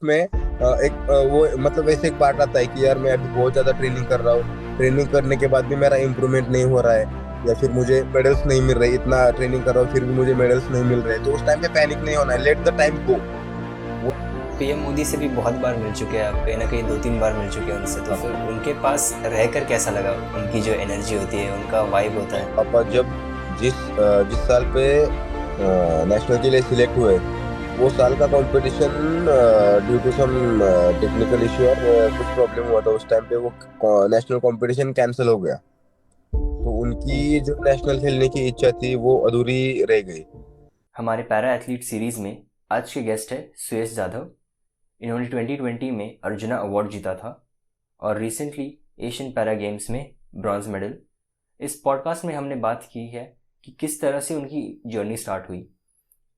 में वो मतलब वैसे एक पार्ट आता है कि यार मैं अभी बहुत ज्यादा ट्रेनिंग कर रहा हूँ, ट्रेनिंग करने के बाद भी मेरा इम्प्रूवमेंट नहीं हो रहा है, या फिर मुझे मेडल्स नहीं मिल रहे, इतना ट्रेनिंग कर रहा हूँ फिर भी मुझे मेडल्स नहीं मिल रहे, तो उस टाइम पे पैनिक नहीं होना है, लेट द टाइम गो। वो पीएम मोदी से भी बहुत बार मिल चुके हैं आप, कहीं ना कहीं 2-3 बार मिल चुके हैं उनसे, तो हाँ, फिर उनके पास रहकर कैसा लगा? उनकी जो एनर्जी होती है, उनका वाइब होता है। पापा जब जिस साल पे नेशनल के लिए सिलेक्ट हुए, वो साल का competition due to some technical issue और कुछ प्रॉब्लम हुआ था, उस टाइम पे वो नेशनल कंपटीशन कैंसिल हो गया। तो उनकी जो नेशनल खेलने की इच्छा थी वो अधूरी रह गई। हमारे पैरा एथलीट सीरीज़ में आज के गेस्ट है सुयश जाधव। इन्होंने 2020 में अर्जुना अवार्ड जीता था और रिसेंटली एशियन पैरा गेम्स में ब्रॉन्ज मेडल। इस पॉडकास्ट में हमने बात की है कि किस तरह से उनकी जर्नी स्टार्ट हुई,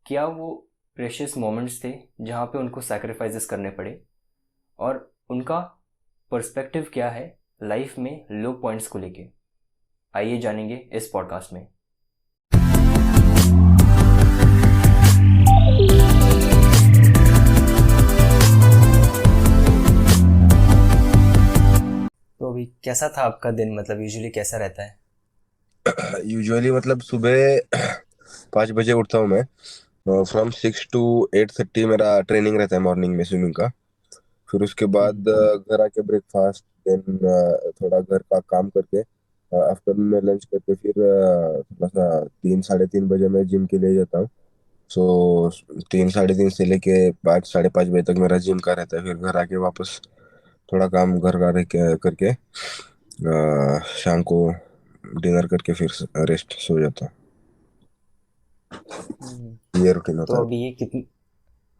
क्या वो प्रेशियस मोमेंट्स थे जहाँ पे उनको सैक्रिफाइसेस करने पड़े, और उनका पर्सपेक्टिव क्या है लाइफ में लो पॉइंट्स को लेके। आइए जानेंगे इस पॉडकास्ट में। तो अभी कैसा था आपका दिन, मतलब यूजुअली कैसा रहता है? यूजुअली मतलब सुबह 5 बजे उठता हूँ मैं। फ्रॉम 6 to 8:30 मेरा ट्रेनिंग रहता है मॉर्निंग में स्विमिंग का। फिर उसके बाद घर आके ब्रेकफास्ट, देन थोड़ा घर का काम करके आफ्टरनून में लंच करके फिर थोड़ा सा 3 साढ़े 3 बजे मैं जिम के लिए जाता हूँ। सो 3 साढ़े 3 से लेके 5 साढ़े 5 बजे तक मेरा जिम का रहता है। फिर घर आके वापस थोड़ा काम घर का करके शाम को डिनर करके फिर रेस्ट सो जाता हम्म। हूँ। ये रूटीन होता तो है। अभी ये कितनी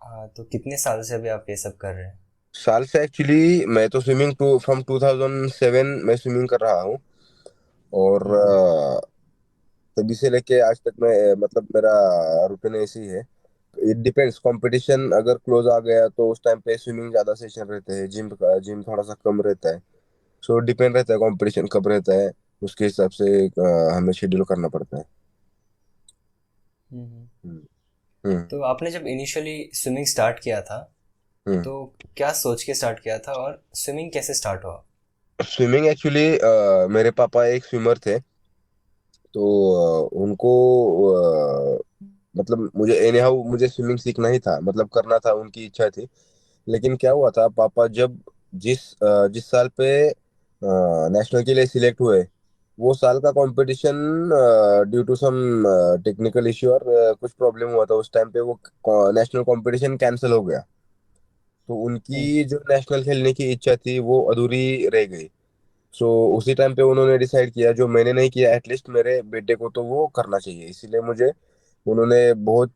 हाँ, तो कितने साल से अभी आप ये सब कर रहे हैं? साल से एक्चुअली मैं तो स्विमिंग फ्रॉम 2007 में स्विमिंग कर रहा हूँ। और हम्म। तभी से लेके आज तक मैं मतलब मेरा रूटीन ऐसी ही है। इट डिपेंड्स, कंपटीशन अगर क्लोज आ गया तो उस टाइम पे स्विमिंग ज्यादा सेशन रहते हैं, जिम थोड़ा सा कम रहता है। सो डिपेंड रहता है कंपटीशन कब रहता है, उसके हिसाब से हमें शेड्यूल करना पड़ता है। हम्म। हम्म। हम्म। तो आपने जब इनिशियली स्विमिंग स्टार्ट किया था, हम्म। तो क्या सोच के स्टार्ट किया था और स्विमिंग कैसे स्टार्ट हुआ? स्विमिंग एक्चुअली मेरे पापा एक स्विमर थे। तो उनको मतलब मुझे एनी हाउ मुझे स्विमिंग सीखना ही था, मतलब करना था, उनकी इच्छा थी। लेकिन क्या हुआ था, पापा जब जिस साल पे नेशनल के लिए सिलेक्ट हुए, वो साल का competition due to some technical issue और कुछ प्रॉब्लम हुआ था, उस टाइम पे वो नेशनल कंपटीशन कैंसिल हो गया। तो हम्म। उनकी जो नेशनल खेलने की इच्छा थी वो अधूरी रह गई। सो उसी टाइम पे उन्होंने डिसाइड किया, जो मैंने नहीं किया, एटलीस्ट मेरे बेटे को तो वो करना चाहिए, इसीलिए मुझे उन्होंने बहुत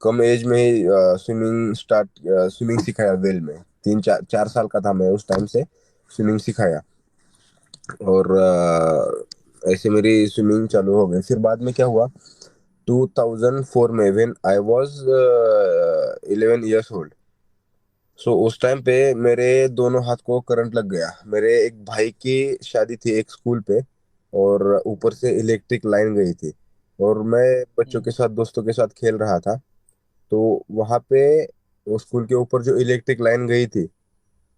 कम एज में ही स्विमिंग सिखाया वेल में। 3 4 4 साल का था मैं उस टाइम से स्विमिंग सिखाया। और ऐसे मेरी स्विमिंग चालू हो गई। फिर बाद में क्या हुआ, 2004 में when I was 11 years old। सो उस टाइम पे मेरे दोनों हाथ को करंट लग गया। मेरे एक भाई की शादी थी एक स्कूल पे, और ऊपर से इलेक्ट्रिक लाइन गई थी, और मैं बच्चों के हम्म। साथ दोस्तों के साथ खेल रहा था। तो वहां पे वो स्कूल के ऊपर जो इलेक्ट्रिक लाइन गई थी,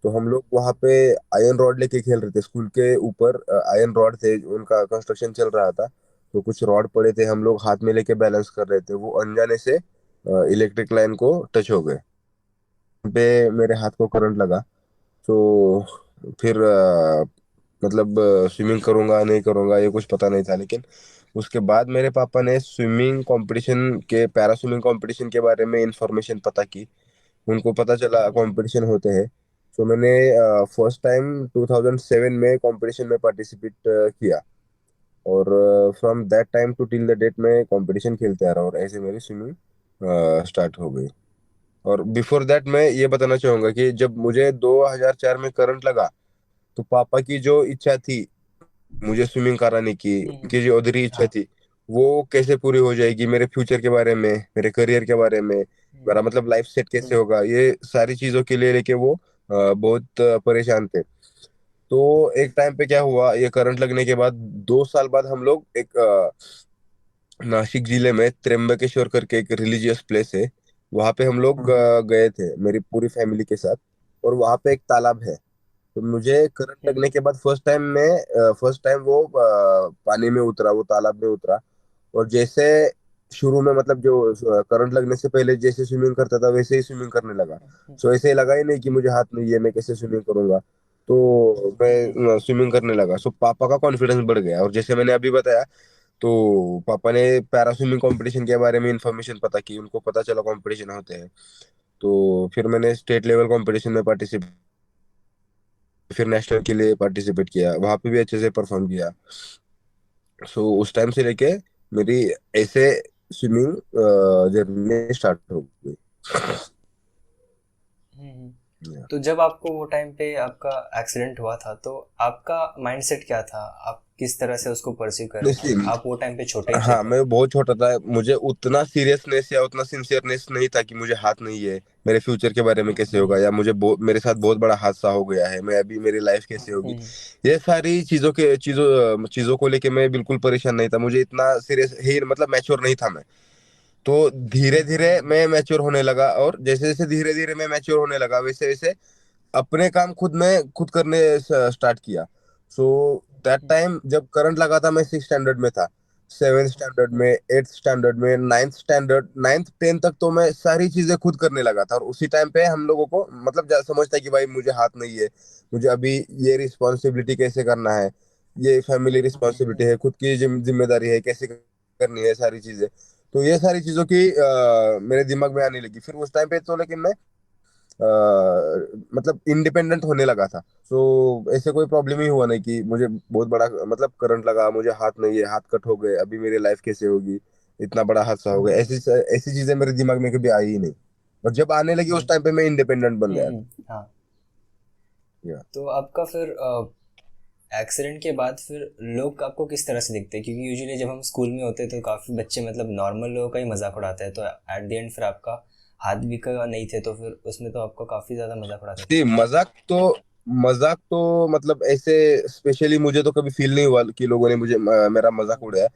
तो हम लोग वहां पे आयरन रॉड लेके खेल रहे थे। स्कूल के ऊपर आयरन रॉड थे, उनका कंस्ट्रक्शन चल रहा था। तो कुछ रॉड पड़े थे, हम लोग हाथ में लेके बैलेंस कर रहे थे, वो अनजाने से इलेक्ट्रिक लाइन को टच हो गए। पे मेरे हाथ को करंट लगा। तो फिर मतलब स्विमिंग करूंगा नहीं करूंगा ये कुछ पता नहीं था। लेकिन उसके बाद मेरे पापा ने स्विमिंग कंपटीशन के पैरा स्विमिंग कंपटीशन के बारे में इंफॉर्मेशन पता की। उनको पता चला हम्म। कंपटीशन होते हैं। तो मैंने फर्स्ट टाइम 2007 में कंपटीशन में पार्टिसिपेट किया। और from that time to till the date मैं कंपटीशन खेलते आ रहा हूँ, और ऐसे मेरी स्विमिंग स्टार्ट हो गई। और बिफोर दैट मैं ये बताना चाहूंगा कि जब मुझे 2004 में करंट लगा, तो पापा की जो इच्छा थी मुझे स्विमिंग कराने की, हम्म। उनकी जो अधूरी इच्छा हाँ। थी, वो कैसे पूरी हो जाएगी, मेरे फ्यूचर के बारे में, मेरे करियर के बारे में, हम्म। मेरा मतलब लाइफ सेट कैसे हम्म। होगा, ये सारी चीजों के लिए लेके वो बहुत परेशान थे। तो एक टाइम पे क्या हुआ, ये करंट लगने के बाद 2 साल बाद हम लोग एक नासिक जिले में त्र्यंबकेश्वर करके एक रिलीजियस प्लेस है, वहां पे हम लोग गए थे मेरी पूरी फैमिली के साथ। और वहां पे एक तालाब है। तो मुझे करंट लगने के बाद फर्स्ट टाइम वो पानी में उतरा, वो तालाब में उतरा। और जैसे शुरू में मतलब जो करंट लगने से पहले जैसे स्विमिंग करता था वैसे ही स्विमिंग करने लगा। सो ऐसे ही लगा ही नहीं कि मुझे हाथ नहीं है, मैं कैसे स्विमिंग करूंगा। तो मैं स्विमिंग करने लगा। सो पापा का कॉन्फिडेंस बढ़ गया। और जैसे मैंने अभी बताया, तो पापा ने पैरा स्विमिंग कंपटीशन के बारे में इंफॉर्मेशन पता की, उनको पता चला कंपटीशन होते हैं। तो फिर मैंने स्टेट लेवल कंपटीशन में पार्टिसिपेट, फिर नेशनल के लिए पार्टिसिपेट किया, वहां पे भी अच्छे से परफॉर्म किया। सो उस टाइम से लेके मेरी ऐसे स्विमिंग जर्नी स्टार्ट हो गई। तो जब आपको वो टाइम पे आपका एक्सीडेंट हुआ था तो आपका माइंडसेट क्या था, आप किस तरह से उसको परस्यू कर रहे थे? नहीं, आप वो टाइम पे छोटे ही थे हाँ तो। मैं बहुत छोटा था, मुझे उतना सीरियसनेस या उतना सिंसियरनेस नहीं था कि मुझे हाथ नहीं है, मेरे फ्यूचर के बारे में कैसे होगा, या मेरे साथ बहुत बड़ा हादसा हो गया है, मैं अभी मेरी लाइफ कैसे होगी। ये सारी चीजों को लेके मैं बिल्कुल परेशान नहीं था, मुझे इतना सीरियस ही मतलब मैच्योर नहीं था मैं। तो धीरे धीरे मैं मैच्योर होने लगा, और जैसे जैसे धीरे धीरे मैं मैच्योर होने लगा वैसे वैसे अपने काम खुद करने स्टार्ट किया। सो दैट टाइम जब करंट लगा था, मैं 6 स्टैंडर्ड में था। 7 स्टैंडर्ड में, 8 स्टैंडर्ड में, 9th स्टैंडर्ड, 9th 10th तक तो मैं सारी चीजें खुद करने लगा था। और उसी टाइम पे हम लोगों को मतलब समझता है कि भाई मुझे हाथ नहीं है, मुझे अभी ये रिस्पॉन्सिबिलिटी कैसे करना है, ये फैमिली रिस्पॉन्सिबिलिटी है, खुद की जिम्मेदारी है, कैसे करनी है सारी चीजें। तो ये सारी चीजों की मेरे दिमाग में आने लगी फिर उस टाइम पे। तो लेकिन मैं मतलब इंडिपेंडेंट होने लगा था। सो ऐसे कोई प्रॉब्लम ही हुआ नहीं कि मुझे बहुत बड़ा मतलब करंट लगा, मुझे हाथ नहीं है, हाथ कट हो गए, अभी मेरी लाइफ कैसे होगी, इतना बड़ा हादसा हो गया, ऐसी ऐसी चीजें मेरे दिमाग में कभी आई ही नहीं। और जब आने लगी उस टाइम पे मैं इंडिपेंडेंट बन गया था। हाँ। या तो आपका फिर एक्सीडेंट के बाद फिर लोग आपको किस तरह से देखते हैं? क्योंकि यूजुअली जब हम स्कूल में होते हैं तो काफ़ी बच्चे मतलब नॉर्मल लोगों का ही मजाक उड़ाते हैं, तो एट द एंड फिर आपका हाथ भी का नहीं थे तो फिर उसमें तो आपका काफ़ी ज़्यादा मजाक उड़ाते थे। जी, मजाक तो मतलब ऐसे स्पेशली मुझे तो कभी फील नहीं हुआ कि लोगों ने मेरा मजाक उड़ाया।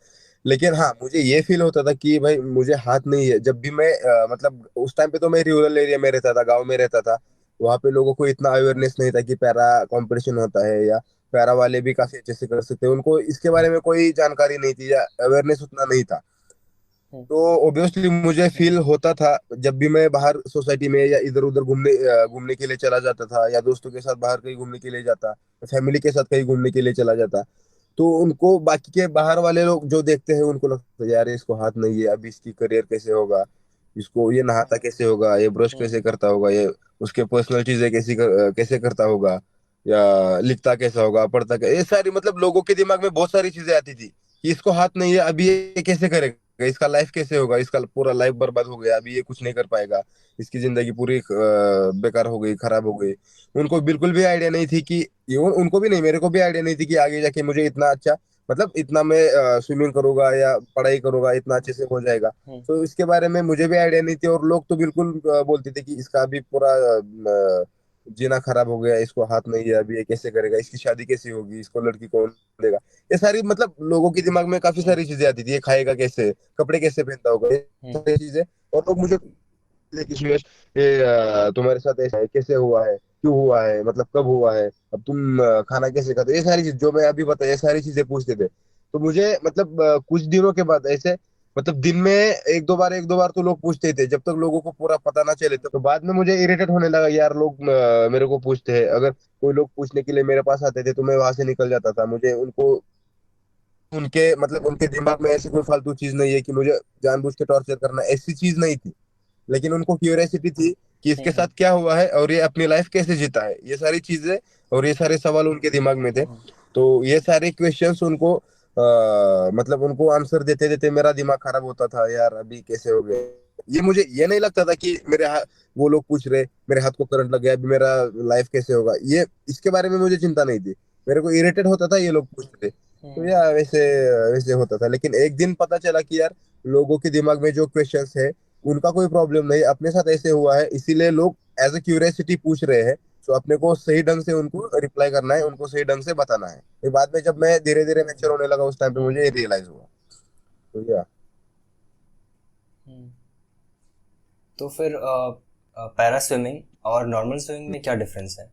लेकिन हाँ, मुझे ये फील होता था कि भाई मुझे हाथ नहीं है। जब भी मैं मतलब उस टाइम पे तो मैं रूरल एरिया में रहता था, गांव में रहता था। वहाँ पे लोगों को इतना अवेयरनेस नहीं था कि पैरा कंपटीशन होता है, या पैरा वाले भी काफी अच्छे से कर सकते हैं, उनको इसके बारे में कोई जानकारी नहीं थी या अवेयरनेस उतना नहीं था। तो ऑब्वियसली मुझे फील होता था जब भी मैं बाहर सोसाइटी में या इधर उधर घूमने के लिए चला जाता था, या दोस्तों के साथ बाहर कहीं घूमने के लिए जाता, फैमिली के साथ कहीं घूमने के लिए चला जाता। तो उनको बाकी के बाहर वाले लोग जो देखते हैं उनको लगता है यार इसको हाथ नहीं है, अभी इसकी करियर कैसे होगा, इसको ये नहाता कैसे होगा, ये ब्रश कैसे करता होगा, ये उसके पर्सनल चीजें कैसे करता होगा, या लिखता कैसा होगा, ये सारी मतलब लोगों के दिमाग में बहुत सारी चीजें आती थी कि इसको हाथ नहीं है, अभी ये कैसे करेगा, इसका लाइफ कैसे होगा, इसका पूरा लाइफ बर्बाद हो गया, अभी ये कुछ नहीं कर पाएगा, इसकी जिंदगी पूरी बेकार हो गई, खराब हो गई। उनको बिल्कुल भी आइडिया नहीं थी कि उनको भी नहीं, मेरे को भी आइडिया नहीं थी कि आगे जाके मुझे इतना अच्छा मतलब इतना मैं स्विमिंग करूंगा या पढ़ाई करूंगा इतना अच्छे से हो जाएगा। तो इसके बारे में मुझे भी आइडिया नहीं थी। और लोग तो बिल्कुल बोलते थे कि इसका अभी पूरा जीना खराब हो गया, इसको हाथ नहीं है, अभी ये कैसे करेगा, इसकी शादी कैसे होगी, इसको लड़की कौन देगा। ये सारी मतलब लोगों के दिमाग में काफी सारी चीजें आती थी, ये खाएगा कैसे, कपड़े कैसे पहनता होगा, ये सारी चीजें। और लोग मुझे कि सुयश, ये तुम्हारे साथ ऐसा है, कैसे हुआ है, क्यों हुआ है, मतलब कब हुआ है, अब तुम खाना कैसे खाते हो, ये सारी चीज जो मैं अभी बताया, ये सारी चीजें पूछते थे। तो मुझे मतलब कुछ दिनों के बाद ऐसे मतलब दिन में एक दो बार तो लोग पूछते ही थे, जब तक लोगों को पूरा पता ना चले। तो बाद में मुझे इरिटेट होने लगा यार, लोग मेरे को पूछते हैं। अगर कोई लोग पूछने के लिए मेरे पास आते थे तो मैं वहां से निकल जाता था। मुझे उनको उनके मतलब उनके दिमाग में ऐसी कोई फालतू चीज नहीं है कि मुझे जानबूझ के टॉर्चर करना, ऐसी चीज नहीं थी। लेकिन उनको क्यूरियोसिटी थी कि इसके साथ क्या हुआ है और ये अपनी लाइफ कैसे जीता है, ये सारी चीजें और ये सारे सवाल उनके दिमाग में थे। तो ये सारे क्वेश्चंस उनको मतलब उनको आंसर देते देते मेरा दिमाग खराब होता था यार, अभी कैसे हो गया। ये मुझे ये नहीं लगता था कि वो लोग पूछ रहे मेरे हाथ को करंट लग गया, अभी मेरा लाइफ कैसे होगा, ये इसके बारे में मुझे चिंता नहीं थी। मेरे को इरिटेट होता था ये लोग पूछते थे। तो यार वैसे वैसे होता था। लेकिन एक दिन पता चला कि यार लोगों के दिमाग में जो क्वेश्चंस है उनका कोई प्रॉब्लम नहीं, अपने साथ ऐसे हुआ है इसीलिए लोग एज ए क्यूरियोसिटी पूछ रहे हैं। तो अपने को सही ढंग से उनको रिप्लाई करना है, उनको सही ढंग से बताना है। फिर बाद में जब मैं धीरे धीरे मैच्योर होने लगा उस टाइम पे मुझे रियलाइज हुआ। तो या तो फिर पैरा स्विमिंग और नॉर्मल स्विमिंग में क्या डिफरेंस है?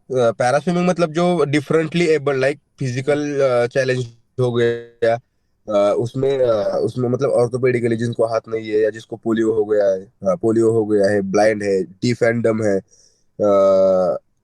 पैरा स्विमिंग मतलब जो डिफरेंटली एबल लाइक हम्म। फिजिकल चैलेंज हो गया, उसमें मतलब ऑर्थोपेडिकली जिनको हाथ नहीं है या जिसको पोलियो हो गया है, पोलियो हो गया है, ब्लाइंड है, डीफ एंड डम है,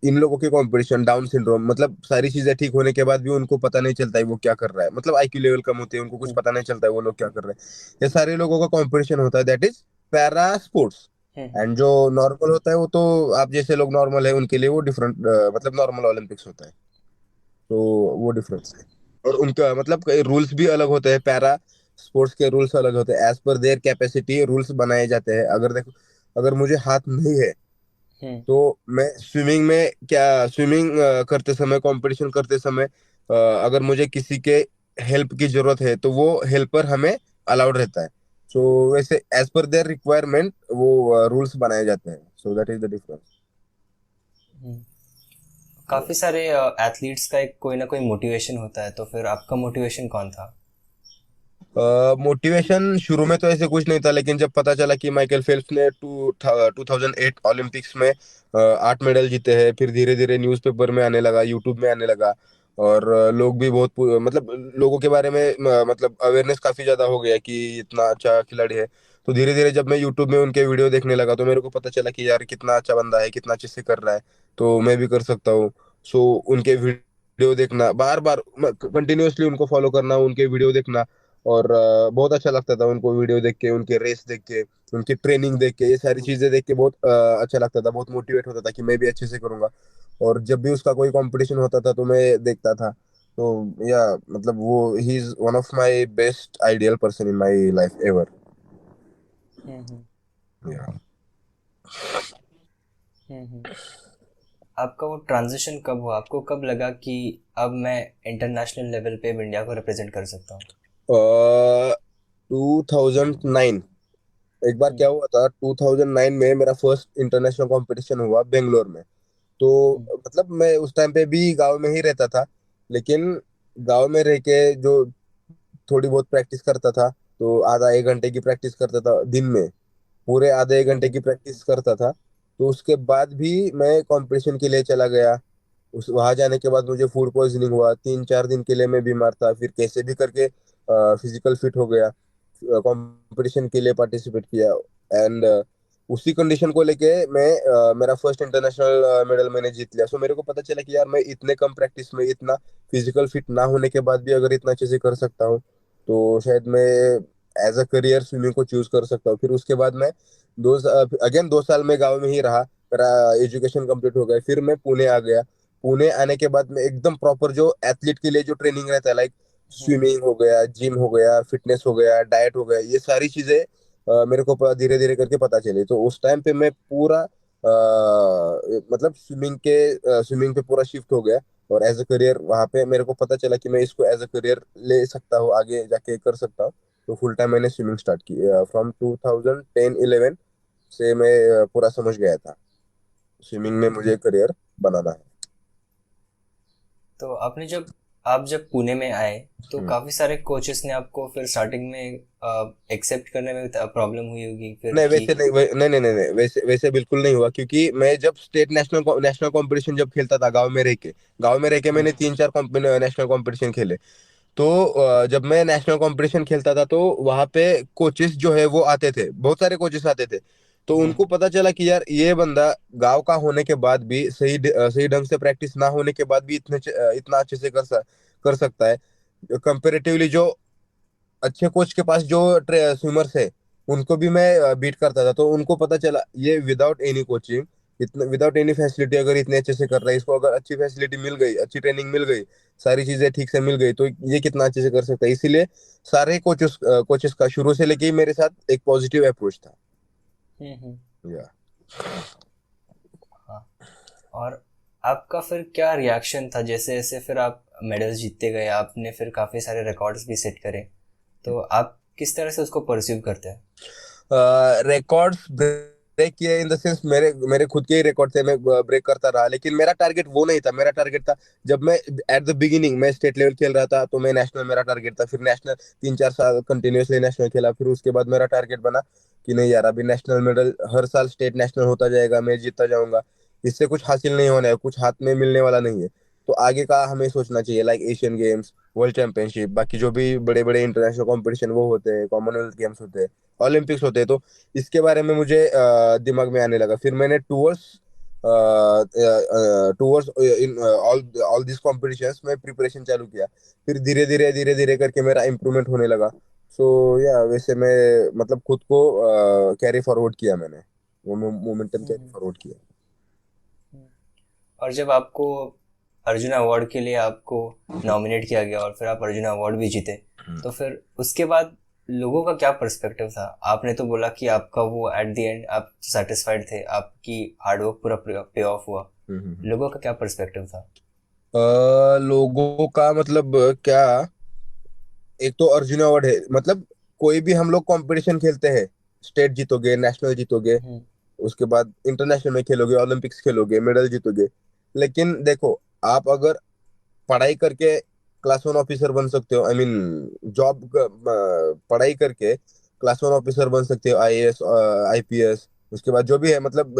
इन लोगों के कंपटीशन, डाउन सिंड्रोम, मतलब सारी चीजें ठीक होने के बाद भी उनको पता नहीं चलता है वो क्या कर रहा है, मतलब आईक्यू लेवल कम होते हैं, उनको कुछ हम्म। पता नहीं चलता है वो लोग क्या कर रहे हैं। ये सारे लोगों का कंपटीशन होता है, that is para sports. Hmm. And जो नॉर्मल होता है वो तो आप जैसे लोग नॉर्मल है उनके लिए वो डिफरेंट, मतलब नॉर्मल ओलंपिक्स होता है। तो वो डिफरेंस है। और उनका मतलब रूल्स भी अलग होते हैं, पैरा स्पोर्ट्स के रूल्स अलग होते हैं, as per their capacity rules बनाए जाते हैं। अगर देखो, अगर मुझे हाथ नहीं है हम्म। तो मैं स्विमिंग में क्या, स्विमिंग करते समय, कंपटीशन करते समय, अगर मुझे किसी के हेल्प की जरूरत है तो वो हेल्पर हमें अलाउड रहता है। सो वैसे एज पर देयर रिक्वायरमेंट वो रूल्स बनाए जाते हैं, so that is the difference. Hmm. काफी सारे एथलीट्स का एक कोई ना कोई मोटिवेशन होता है, तो फिर आपका मोटिवेशन कौन था? मोटिवेशन शुरू में तो ऐसे कुछ नहीं था, लेकिन जब पता चला कि माइकल फेल्प्स ने 2008 ओलंपिक्स में 8 मेडल जीते हैं, फिर धीरे धीरे न्यूज़पेपर में आने लगा, यूट्यूब में आने लगा, और लोग भी बहुत मतलब लोगों के बारे में मतलब अवेयरनेस काफी ज्यादा हो गया कि इतना अच्छा खिलाड़ी है। तो धीरे धीरे जब मैं यूट्यूब में उनके वीडियो देखने लगा तो मेरे को पता चला कि यार कितना अच्छा बंदा है, कितना अच्छे से कर रहा है, तो मैं भी कर सकता हूँ। सो उनके वीडियो देखना, बार बार कंटिन्यूअसली उनको फॉलो करना, उनके वीडियो देखना, और बहुत अच्छा लगता था उनको वीडियो देख के, उनके रेस देख के, उनकी ट्रेनिंग देख के, ये सारी चीजें देख के बहुत अच्छा लगता था, बहुत मोटिवेट होता था कि मैं भी अच्छे से करूंगा। और जब भी उसका कोई कंपटीशन होता था तो मैं देखता था। तो या मतलब वो ही is one of my best ideal person in my life ever. Hmm. Yeah hmm. आपका वो ट्रांजिशन कब हुआ? आपको कब लगा कि अब मैं इंटरनेशनल लेवल पे इंडिया को रिप्रेजेंट कर सकता हूँ? 2009, एक बार हम्म। क्या हुआ था, 2009 में मेरा फर्स्ट इंटरनेशनल कंपटीशन हुआ बेंगलोर में। तो हम्म। मतलब मैं उस टाइम पे भी गांव में ही रहता था, लेकिन गांव में रह के जो थोड़ी बहुत प्रैक्टिस करता था, तो आधा एक घंटे की प्रैक्टिस करता था दिन में, पूरे आधे एक घंटे हम्म। की प्रैक्टिस करता था। तो उसके बाद भी मैं कंपटीशन के लिए चला गया। उस वहां जाने के बाद मुझे फूड पॉइजनिंग हुआ, 3 4 दिन के लिए मैं बीमार था, फिर कैसे भी करके फिजिकल फिट हो गया, कंपटीशन के लिए पार्टिसिपेट किया। एंड उसी कंडीशन को लेके मेरा फर्स्ट इंटरनेशनल मेडल मैंने जीत लिया। सो मेरे को पता चला कि यार मैं इतने कम प्रैक्टिस में, इतना फिजिकल फिट ना होने के बाद भी अगर इतना अच्छे से कर सकता हूँ, तो शायद मैं एज अ करियर स्विमिंग को चूज कर सकता हूँ। फिर उसके बाद मैं दो अगेन 2 साल में गाँव में ही रहा, मेरा एजुकेशन कंप्लीट हो गया, फिर मैं पुणे आ गया। पुणे आने के बाद में एकदम प्रॉपर जो एथलीट के लिए जो ट्रेनिंग रहता है, लाइक हम्म। स्विमिंग हो गया, जिम हो गया, फिटनेस हो गया, डाइट हो गया, ये सारी चीजें मेरे को धीरे धीरे करके पता चली। तो उस टाइम पे मैं पूरा मतलब स्विमिंग पे पूरा शिफ्ट हो गया, और एज अ करियर वहां पे मेरे को पता चला कि मैं इसको एज अ करियर ले सकता हूँ, आगे जाके कर सकता हूँ। तो फुल टाइम मैंने स्विमिंग स्टार्ट की फ्रॉम 2010-11 से। मैं पूरा समझ गया था स्विमिंग में मुझे करियर बनाना है। तो आपने जब आप जब पुणे में आए, तो हम्म। काफी सारे कोचेस ने आपको फिर स्टार्टिंग में एक्सेप्ट करने में प्रॉब्लम हुई होगी फिर नहीं कि? वैसे नहीं, नहीं नहीं नहीं नहीं, वैसे वैसे बिल्कुल नहीं हुआ, क्योंकि मैं जब स्टेट नेशनल नेशनल कंपटीशन जब खेलता था गांव में रह के हम्म। मैंने 3 4 नेशनल कंपटीशन खेले। तो जब मैं नेशनल कंपटीशन खेलता था तो वहां पे कोचेस जो है वो आते थे, बहुत सारे कोचेस आते थे। तो हम्म। उनको पता चला कि यार ये बंदा गांव का होने के बाद भी सही ढंग से प्रैक्टिस ना होने के बाद भी इतना अच्छे से कर सकता है। कंपेरेटिवली जो अच्छे कोच के पास जो स्विमर्स है उनको भी मैं बीट करता था। तो उनको पता चला ये विदाउट एनी कोचिंग, इतना विदाउट एनी फैसिलिटी अगर इतने अच्छे से कर रहा है, इसको अगर अच्छी फैसिलिटी मिल गई, अच्छी ट्रेनिंग मिल गई, सारी चीजें ठीक से मिल गई, तो ये कितना अच्छे से कर सकता है। इसीलिए सारे कोचेस का शुरू से लेके ही मेरे साथ एक पॉजिटिव अप्रोच था। हम्म। या हाँ। और आपका फिर क्या रिएक्शन था जैसे जैसे फिर आप मेडल्स जीतते गए, आपने फिर काफ़ी सारे रिकॉर्ड्स भी सेट करे, तो आप किस तरह से उसको परसीव करते हैं? रिकॉर्ड्स ब्रेक किए इन द सेंस मेरे मेरे खुद के ही रिकॉर्ड थे, मैं ब्रेक करता रहा, लेकिन मेरा टारगेट वो नहीं था। मेरा टारगेट था, जब मैं एट द बिगिनिंग मैं स्टेट लेवल खेल रहा था तो मैं नेशनल, मेरा टारगेट था। फिर नेशनल 3-4 साल कंटिन्यूअसली नेशनल खेला, फिर उसके बाद मेरा टारगेट बना कि नहीं यार, अभी नेशनल मेडल हर साल स्टेट नेशनल होता जाएगा, मैं जीतता जाऊंगा। इससे कुछ हासिल नहीं होना है, कुछ हाथ में मिलने वाला नहीं है। तो आगे का हमें सोचना चाहिए, like Asian games, world championship, बाकी जो भी बड़े बड़े इंटरनेशनल कंपटीशन वो होते हैं, कॉमनवेल्थ गेम्स होते हैं, ओलंपिक्स होते हैं। तो इसके बारे में मुझे दिमाग में आने लगा। फिर मैंने towards in all all this competitions में प्रिपरेशन चालू किया। फिर धीरे धीरे करके मेरा इम्प्रूवमेंट होने लगा। सो या वैसे मैं मतलब खुद को कैरी फॉरवर्ड किया मैंने, वो मोमेंटम कैरी हम्म, फॉरवर्ड किया। हम्म। और जब आपको अर्जुन अवार्ड के लिए आपको नॉमिनेट किया गया और फिर आप अर्जुन अवार्ड भी जीते, तो फिर उसके बाद लोगों का क्या पर्सपेक्टिव था? आपने तो बोला कि आपका वो एट द एंड आप सेटिस्फाइड थे, आपकी हार्डवर्क पूरा पे ऑफ हुआ। हम्म, हम्म, हम्म। लोगों का क्या पर्सपेक्टिव था? लोगों का मतलब क्या, एक तो अर्जुन अवार्ड है, मतलब कोई भी हम लोग कंपटीशन खेलते हैं, स्टेट जीतोगे, नेशनल जीतोगे, हम्म, उसके बाद इंटरनेशनल में खेलोगे, ओलंपिक्स खेलोगे, मेडल जीतोगे। लेकिन देखो, आप अगर पढ़ाई करके क्लास वन ऑफिसर बन सकते हो, आई मीन जॉब, पढ़ाई करके क्लास वन ऑफिसर बन सकते हो, आईएएस, आईपीएस, उसके बाद जो भी है, मतलब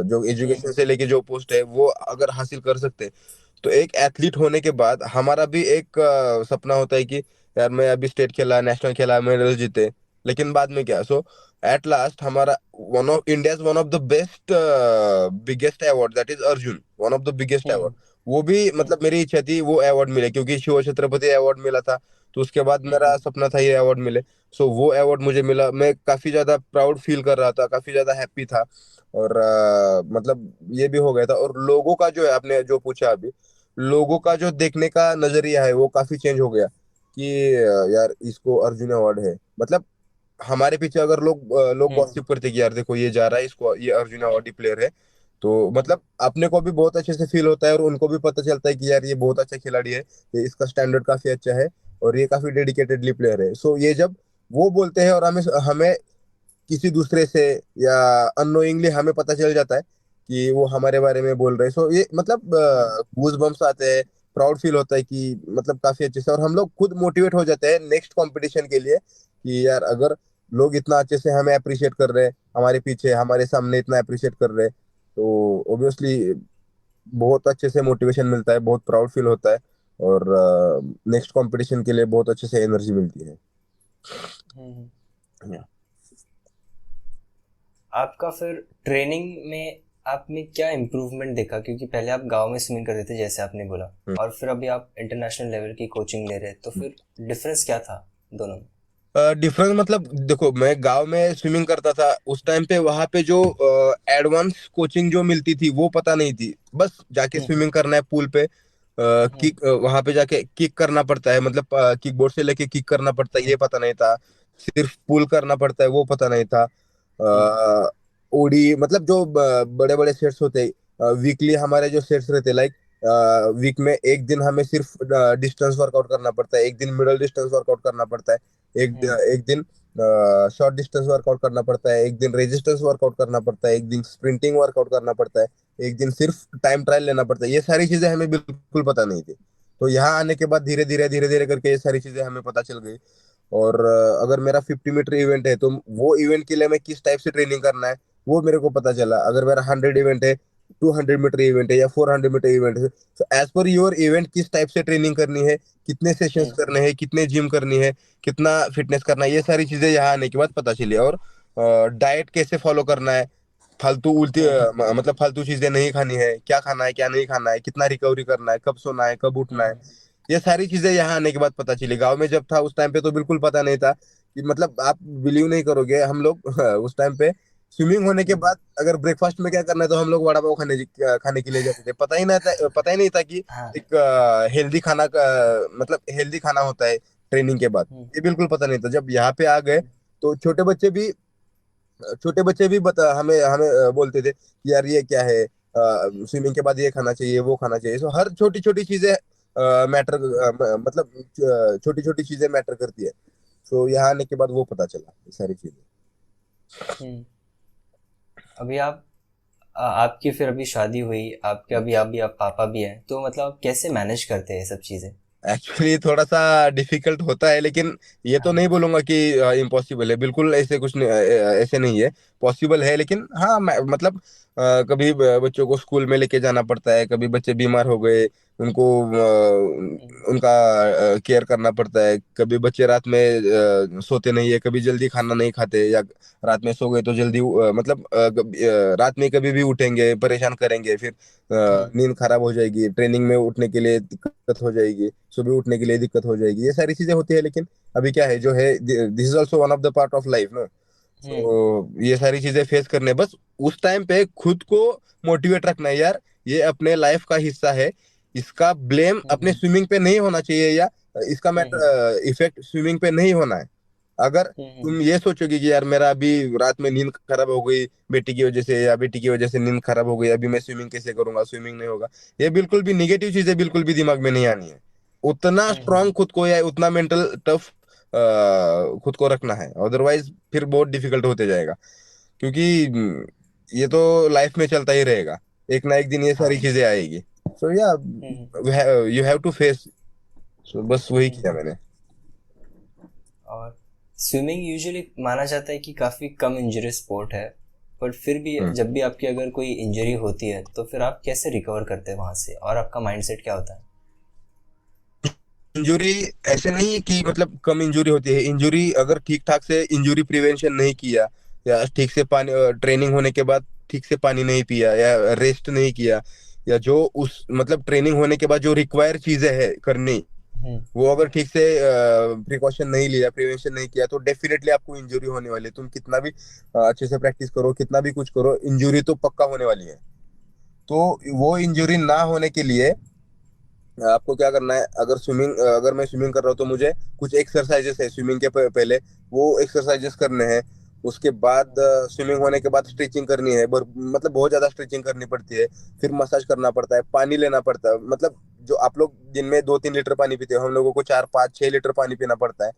जो एजुकेशन हम्म, से लेके जो पोस्ट है वो अगर हासिल कर सकते हैं, तो एक एथलीट होने के बाद हमारा भी एक सपना होता है कि यार मैं अभी स्टेट खेला, नेशनल खेला, मेडल जीते, लेकिन बाद में क्या। सो एट लास्ट हमारा one of the best biggest award, that is Arjun, one of the biggest hmm, award. वो भी हम्म, मतलब मेरी इच्छा थी वो अवार्ड मिले, क्योंकि शिव छत्रपति अवार्ड मिला था, तो उसके बाद मेरा हम्म, सपना था ये अवार्ड मिले। सो वो अवार्ड मुझे मिला, मैं काफी ज्यादा प्राउड फील कर रहा था, काफी ज्यादा हैप्पी था। और मतलब ये भी हो गया था। और लोगों का जो है, आपने जो पूछा अभी, लोगों का जो देखने का नजरिया है वो काफी चेंज हो गया कि यार इसको अर्जुन अवार्ड है। मतलब हमारे पीछे अगर लोग हम्म, गॉसिप करते कि यार देखो ये जा रहा है, इसको ये अर्जुन अवार्डी प्लेयर है, तो हम्म, मतलब अपने को भी बहुत अच्छे से फील होता है और उनको भी पता चलता है कि यार ये बहुत अच्छा खिलाड़ी है, ये इसका स्टैंडर्ड काफी अच्छा है और ये काफी डेडिकेटेडली प्लेयर है। सो ये जब वो बोलते हैं और हमें हमें किसी दूसरे से या अननोइंगली हमें पता चल जाता है कि वो हमारे बारे में बोल रहे हैं, सो ये मतलब हम्म, गूज बम्स आते हैं, प्राउड फील होता है कि मतलब काफी अच्छे से, और हम लोग खुद मोटिवेट हो जाते हैं नेक्स्ट कंपटीशन के लिए कि यार अगर लोग इतना अच्छे से हमें अप्रिशिएट कर रहे हैं, हमारे पीछे हमारे सामने इतना अप्रिशिएट कर रहे हैं, तो ऑब्वियसली बहुत अच्छे से मोटिवेशन मिलता है, बहुत प्राउड फील होता है, और नेक्स्ट कंपटीशन के लिए बहुत अच्छे से एनर्जी मिलती है। हम्म। Yeah. आपका फिर ट्रेनिंग में आप में क्या इम्प्रूवमेंट देखा? क्योंकि पहले आप गांव में स्विमिंग करते थे जैसे आपने बोला, और फिर अभी आप इंटरनेशनल लेवल की कोचिंग ले रहे हैं, तो फिर डिफरेंस क्या था दोनों में? डिफरेंस मतलब देखो, मैं गांव में स्विमिंग करता था उस टाइम पे, वहां पे जो एडवांस कोचिंग जो मिलती थी वो पता नहीं थी। बस जाके हम्म, स्विमिंग करना है पूल पे, हम्म, किक, वहां पे जाके किक करना पड़ता है, मतलब किक बोर्ड से लेके किक करना पड़ता है, हम्म, ये पता नहीं था। सिर्फ पुल करना पड़ता है, वो पता नहीं था। हम्म, ओडी मतलब जो बड़े बड़े सेट्स होते हैं, वीकली हमारे जो सेट्स रहते हैं, लाइक वीक में एक दिन हमें सिर्फ डिस्टेंस वर्कआउट करना पड़ता है, एक दिन मिडल डिस्टेंस वर्कआउट करना पड़ता है, हम्म, एक दिन शॉर्ट डिस्टेंस वर्कआउट करना पड़ता है, एक दिन रेजिस्टेंस वर्कआउट करना पड़ता है, एक दिन स्प्रिंटिंग वर्कआउट करना पड़ता है, एक दिन सिर्फ टाइम ट्रायल लेना पड़ता है। ये सारी चीजें हमें बिल्कुल पता नहीं थी। तो यहाँ आने के बाद धीरे धीरे करके ये सारी चीजें हमें पता चल गई। और अगर मेरा 50 मीटर इवेंट है तो वो इवेंट के लिए मैं किस टाइप से ट्रेनिंग करना है वो मेरे को पता चला। अगर मेरा 100 इवेंट है, 200 मीटर इवेंट है या 400 मीटर इवेंट है, तो एज पर योर इवेंट किस टाइप से ट्रेनिंग करनी है, कितने सेशंस हम्म, करने हैं, कितने जिम करनी है, कितना फिटनेस करना है, ये सारी चीजें यहाँ आने के बाद पता चली। और डाइट कैसे फॉलो करना है, फालतू उल्टी हम्म, मतलब फालतू चीजें नहीं खानी है, क्या खाना है क्या नहीं खाना है, कितना रिकवरी करना है, कब सोना है कब उठना है, हम्म, ये सारी चीजें यहाँ आने के बाद पता चली। गांव में जब था उस टाइम पे तो बिल्कुल पता नहीं था कि मतलब आप बिलीव नहीं करोगे, हम लोग उस टाइम पे स्विमिंग होने के हम्म, बाद अगर ब्रेकफास्ट में क्या करना है तो हम लोग वड़ा पाव खाने के लिए जाते थे। पता ही नहीं था कि हाँ, एक हेल्दी खाना का मतलब हेल्दी खाना होता है ट्रेनिंग के बाद, हम्म, ये बिल्कुल पता नहीं था। जब यहाँ पे आ गए तो छोटे बच्चे भी बता हमें हमें बोलते थे कि यार ये क्या है, स्विमिंग के बाद ये खाना चाहिए वो खाना चाहिए। सो हर छोटी छोटी चीजें मैटर, मतलब छोटी छोटी चीजें मैटर करती है। सो यहाँ आने के बाद वो पता चला ये सारी चीजें। हम्म। अभी आपकी फिर अभी शादी हुई, आपके अभी आप भी आप पापा भी हैं, तो मतलब आप कैसे मैनेज करते हैं ये सब चीज़ें? एक्चुअली थोड़ा सा डिफिकल्ट होता है, लेकिन ये तो हाँ। नहीं बोलूंगा कि इम्पॉसिबल है, बिल्कुल ऐसे कुछ नहीं, ऐसे नहीं है। पॉसिबल है, लेकिन हाँ मतलब कभी बच्चों को स्कूल में लेके जाना पड़ता है, कभी बच्चे बीमार हो गए, उनको हम्म। उनका केयर करना पड़ता है, कभी बच्चे रात में सोते नहीं है, कभी जल्दी खाना नहीं खाते, या रात में सो गए तो जल्दी मतलब रात में कभी भी उठेंगे, परेशान करेंगे, फिर हम्म। नींद खराब हो जाएगी, ट्रेनिंग में उठने के लिए दिक्कत हो जाएगी, सुबह उठने के लिए दिक्कत हो जाएगी, ये सारी चीजें होती है। लेकिन अभी क्या है जो है, this is also one of the part of life ना। हम्म। तो ये सारी चीजें फेस करने, बस उस टाइम पे खुद को मोटिवेट रखना है यार, ये अपने लाइफ का हिस्सा है, इसका ब्लेम अपने हम्म। स्विमिंग पे नहीं होना चाहिए, या इसका हम्म। मैटर इफेक्ट स्विमिंग पे नहीं होना है। अगर हम्म। तुम ये सोचोगे कि यार मेरा अभी रात में नींद खराब हो गई बेटी की वजह से, या बेटी की वजह से नींद खराब हो गई, अभी मैं स्विमिंग कैसे करूंगा, स्विमिंग नहीं होगा, ये बिल्कुल भी निगेटिव चीजें बिल्कुल भी दिमाग में नहीं आनी है। उतना हम्म। स्ट्रांग खुद को, या उतना मेंटल टफ खुद को रखना है, अदरवाइज फिर बहुत डिफिकल्ट होते जाएगा। क्योंकि ये तो लाइफ में चलता ही रहेगा, एक ना एक दिन ये सारी हाँ। चीजें आएगी। So yeah hmm. You have to face. So बस वही किया हम्म। मैंने। और स्विमिंग यूजुअली माना जाता है कि काफ़ी कम इंजरी स्पोर्ट है, पर फिर भी जब भी आपकी अगर कोई इंजरी होती है तो फिर आप कैसे रिकवर करते हैं वहाँ से, और आपका माइंडसेट क्या होता है? इंजुरी ऐसे नहीं है कि मतलब कम इंजुरी होती है, इंजुरी अगर ठीक ठाक से इंजुरी प्रिवेंशन नहीं किया, या ठीक से पानी ट्रेनिंग होने के बाद ठीक से पानी नहीं पिया, या रेस्ट नहीं किया, या जो उस मतलब ट्रेनिंग होने के बाद जो रिक्वायर चीजें है करनी, हम्म। वो अगर ठीक से प्रिकॉशन नहीं लिया, प्रिवेंशन नहीं किया, तो डेफिनेटली आपको इंजुरी होने वाली है। तुम कितना भी अच्छे से प्रैक्टिस करो, कितना भी कुछ करो, इंजुरी तो पक्का होने वाली है। तो वो इंजुरी ना होने के लिए आपको क्या करना है, अगर मैं स्विमिंग कर रहा हूँ तो मुझे कुछ एक्सरसाइजेस है स्विमिंग के पहले, वो एक्सरसाइजेस करने हैं। उसके बाद स्विमिंग होने के बाद स्ट्रेचिंग करनी है, मतलब बहुत ज्यादा स्ट्रेचिंग करनी पड़ती है। फिर मसाज करना पड़ता है, पानी लेना पड़ता है, मतलब जो आप लोग दिन में 2-3 लीटर पानी पीते हो, हम लोगों को 4-5-6 लीटर पानी पीना पड़ता है।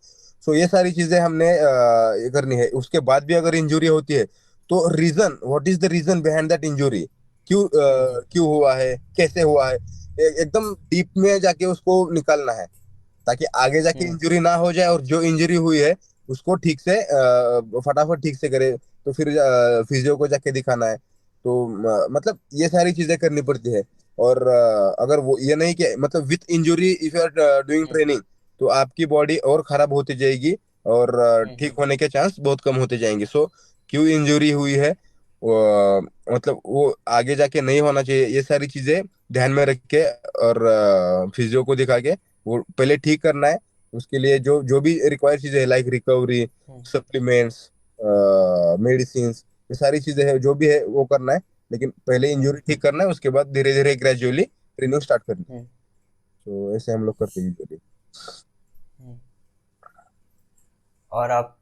सो ये सारी चीजें हमने ये करनी है। उसके बाद भी अगर इंजुरी होती है, तो reason, what is the reason behind that injury, hmm. क्यों हुआ है, कैसे हुआ है, एकदम डीप में जाके उसको निकालना है, ताकि आगे जाके हम्म। इंजरी ना हो जाए, और जो इंजरी हुई है उसको ठीक से फटाफट ठीक से करे। तो फिर फिजियो को जाके दिखाना है। तो मतलब ये सारी चीजें करनी पड़ती है। और अगर वो ये नहीं कि मतलब with injury if you are doing hmm. Training, तो आपकी बॉडी और खराब होती जाएगी, और ठीक हम्म। होने के चांस बहुत कम होते जाएंगे। सो क्यों इंजरी हुई है, मतलब वो आगे जाके नहीं होना चाहिए, ये सारी चीजें ध्यान में रख के, और फिजियो को दिखा के वो पहले ठीक करना है। उसके लिए जो जो भी रिक्वायर्ड चीजें है, लाइक रिकवरी, हम्म। सप्लीमेंट्स, मेडिसिन, ये सारी चीजें है, जो भी है वो करना है। लेकिन पहले हम्म। इंजरी ठीक करना है, उसके बाद धीरे धीरे ग्रेजुअली ट्रेनिंग स्टार्ट करनी है। हम्म। तो ऐसे हम लोग करते हैं यूजुअली। हम्म। और आप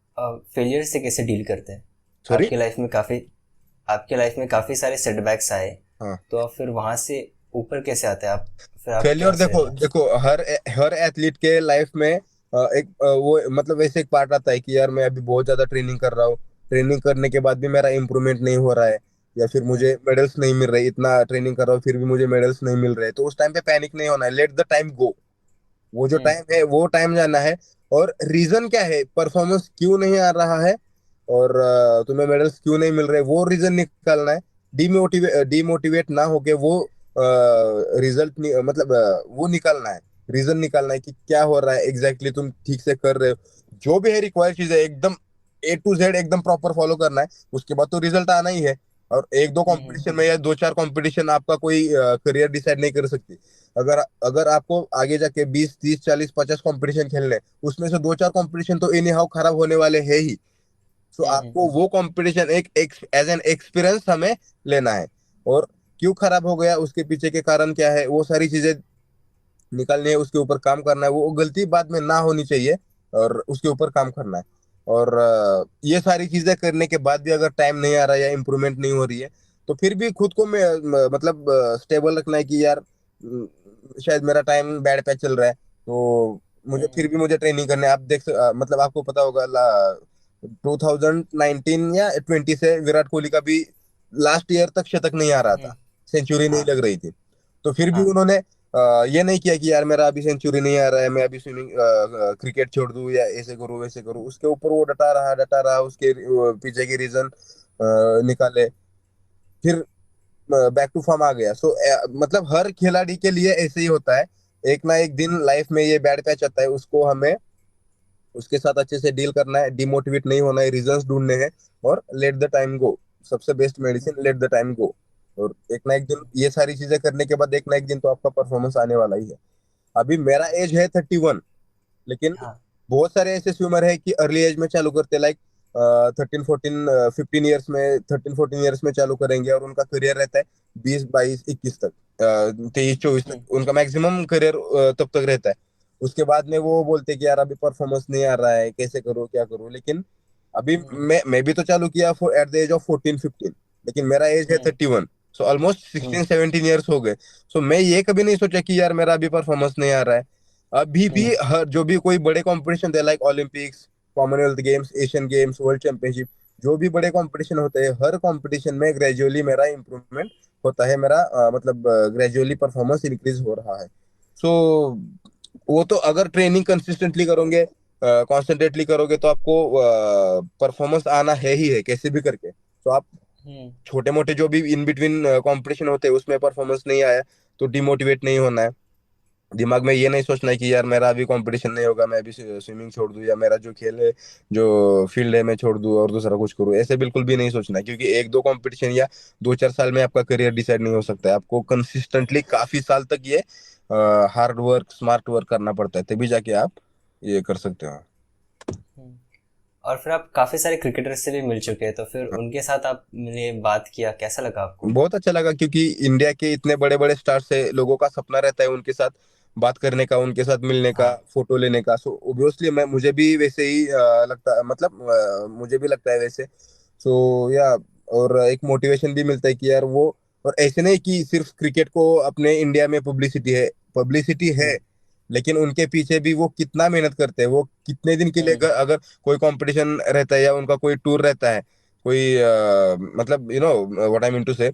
फेलियर से कैसे डील करते हैं? सॉरी। आपके लाइफ में काफ़ी आपके लाइफ में काफ़ी सारे सेटबैक्स आए, हाँ। तो आप फिर वहाँ से ऊपर कैसे आते हैं आप? फिर आप फेल्योर, कैसे देखो रहते हैं? देखो, हर एथलीट के लाइफ में एक वो मतलब वैसे एक पार्ट आता है कि यार मैं अभी बहुत ज्यादा ट्रेनिंग कर रहा हूँ, ट्रेनिंग करने के बाद भी मेरा इम्प्रूवमेंट नहीं हो रहा है, या फिर हम्म। मुझे मेडल्स नहीं मिल रहे, इतना ट्रेनिंग कर रहा हूँ फिर भी मुझे मेडल्स नहीं मिल रहे, तो उस टाइम पे पैनिक नहीं होना है, लेट द टाइम गो। वो जो हम्म। टाइम है वो टाइम जाना है। और रीजन क्या है, परफॉर्मेंस क्यों नहीं आ रहा है, और तुम्हें मेडल्स क्यों नहीं मिल रहे, वो रीजन निकालना है। डीमोटिवेट ना होके वो रिजल्ट मतलब वो निकालना है, रीजन निकालना है कि क्या हो रहा है एग्जैक्टली, तुम ठीक से कर रहे हो, जो भी है रिक्वायर्ड चीज है एकदम A to Z एकदम प्रॉपर फॉलो करना है। उसके बाद तो रिजल्ट आना ही है। और एक दो हम्म। कंपटीशन में या 2-4 कंपटीशन आपका कोई करियर डिसाइड नहीं कर सकती। अगर अगर आपको आगे जाके 20-30-40-50 कंपटीशन खेलने हैं, उसमें से 2-4 कंपटीशन तो इन हाउ खराब होने वाले हैं ही। तो हम्म। आपको वो कंपटीशन एक एज एन एक्सपीरियंस हमें लेना है। और क्यों खराब हो गया, उसके पीछे के कारण क्या है, वो सारी चीजें निकालनी है, उसके ऊपर काम करना है, वो गलती बाद में ना होनी चाहिए, और उसके ऊपर काम करना है। और ये सारी चीजें करने के बाद भी अगर टाइम नहीं आ रहा है या इम्प्रूवमेंट नहीं हो रही है, तो फिर भी खुद को मतलब स्टेबल रखना है कि यार शायद मेरा टाइम बैड पे चल रहा है, तो मुझे हम्म। फिर भी मुझे ट्रेनिंग करना है। आप मतलब आपको पता होगा 2019 या 20 से विराट कोहली का भी लास्ट ईयर तक शतक नहीं आ रहा हम्म। था, सेंचुरी नहीं हाँ। लग रही थी। तो फिर भी हाँ। उन्होंने ये नहीं किया कि यार मेरा अभी सेंचुरी नहीं आ रहा है, मैं अभी स्विमिंग क्रिकेट छोड़ दूं या ऐसे करूं वैसे करूं। उसके ऊपर वो डटा रहा, उसके पीछे के रीजन निकाले, फिर बैक टू फॉर्म आ गया। मतलब हर खिलाड़ी के लिए ऐसे ही होता है, एक ना एक दिन लाइफ में ये बैड पैच आता है, उसको हमें उसके साथ अच्छे से डील करना है, डिमोटिवेट नहीं होना है, रीजंस ढूंढने हैं और लेट द टाइम गो। सबसे best medicine, let the time go. और एक ना एक दिन ये सारी चीजें करने के बाद एक ना एक दिन तो आपका परफॉर्मेंस आने वाला ही है। अभी मेरा एज है 31, लेकिन हाँ। बहुत सारे ऐसे स्विमर हैं कि अर्ली एज में चालू करते, लाइक 13 14 15 ईयर्स में चालू करेंगे और उनका करियर रहता है 20 22 21 तक, 23 24 तक उनका मैक्सिमम करियर तब तक रहता है। उसके बाद में वो बोलते हैं कि यार अभी परफॉर्मेंस नहीं आ रहा है, कैसे करूँ क्या करूँ। लेकिन अभी हम्म। मैं भी तो चालू किया एट द एज ऑफ 14 15, लेकिन मेरा एज है हम्म। 31। सो ऑलमोस्ट हम्म। 16 17 ईयर्स हो गए। सो मैं ये कभी नहीं सोचा कि यार मेरा अभी परफॉर्मेंस नहीं आ रहा है। अभी भी हम्म। हर जो भी कोई बड़े कंपटीशन थे, like Olympics, Commonwealth games, Asian games, world championship, जो भी बड़े कंपटीशन होते हैं, हर कंपटीशन में ग्रेजुअली मेरा इम्प्रूवमेंट होता है। मेरा मतलब ग्रेजुअली परफॉर्मेंस इंक्रीज हो रहा है। सो वो तो अगर ट्रेनिंग कंसिस्टेंटली करोगे, कॉन्सेंट्रेटली करोगे तो आपको परफॉर्मेंस आना है ही है कैसे भी करके। तो आप हम्म। छोटे मोटे जो भी इन बिटवीन कंपटीशन होते हैं उसमें परफॉर्मेंस नहीं आया तो डिमोटिवेट नहीं होना है। दिमाग में ये नहीं सोचना है कि यार मेरा अभी कंपटीशन नहीं होगा, मैं अभी स्विमिंग छोड़ दूं, या मेरा जो खेल है, जो फील्ड है, मैं छोड़ दूं और दूसरा कुछ करूं। ऐसे बिल्कुल भी नहीं सोचना है, क्योंकि एक दो कंपटीशन या 2 4 साल में आपका करियर डिसाइड नहीं हो सकता है। आपको कंसिस्टेंटली काफी साल तक ये हार्ड वर्क, स्मार्ट वर्क करना पड़ता है, तभी जाके आप ये कर सकते हो। हम्म। और फिर आप काफी सारे क्रिकेटर्स से भी मिल चुके हैं, तो फिर उनके साथ आपने बात किया, कैसा लगा आपको? बहुत अच्छा लगा, क्योंकि इंडिया के इतने बड़े बड़े स्टार से लोगों का सपना रहता है उनके साथ बात करने का, उनके साथ मिलने का, हाँ। फोटो लेने का। सो ऑब्वियसली मैं मुझे भी वैसे ही लगता, मतलब मुझे भी लगता है वैसे। सो या और एक मोटिवेशन भी मिलता है कि यार वो, और ऐसे नहीं कि सिर्फ क्रिकेट को अपने इंडिया में पब्लिसिटी है, पब्लिसिटी है, हम्म। लेकिन उनके पीछे भी वो कितना मेहनत करते हैं। वो कितने दिन के लिए, हम्म। अगर कोई कंपटीशन रहता है या उनका कोई टूर रहता है, कोई मतलब व्हाट आई मीन टू से,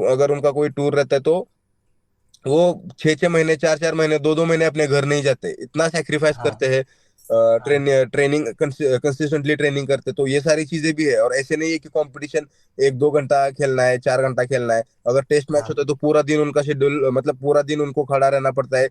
अगर उनका कोई टूर रहता है तो वो 6 6 महीने, 4 4 महीने, 2 2 महीने अपने घर नहीं जाते, इतना सेक्रीफाइस हाँ। करते हैं। हाँ। ट्रेनिंग कंसिस्टेंटली ट्रेनिंग करते, तो ये सारी चीजें भी है। और ऐसे नहीं है कि कंपटीशन 1 2 घंटा खेलना है, 4 घंटा खेलना है। अगर टेस्ट मैच हाँ। होता है तो पूरा दिन उनका शेड्यूल, मतलब पूरा दिन उनको खड़ा रहना पड़ता है,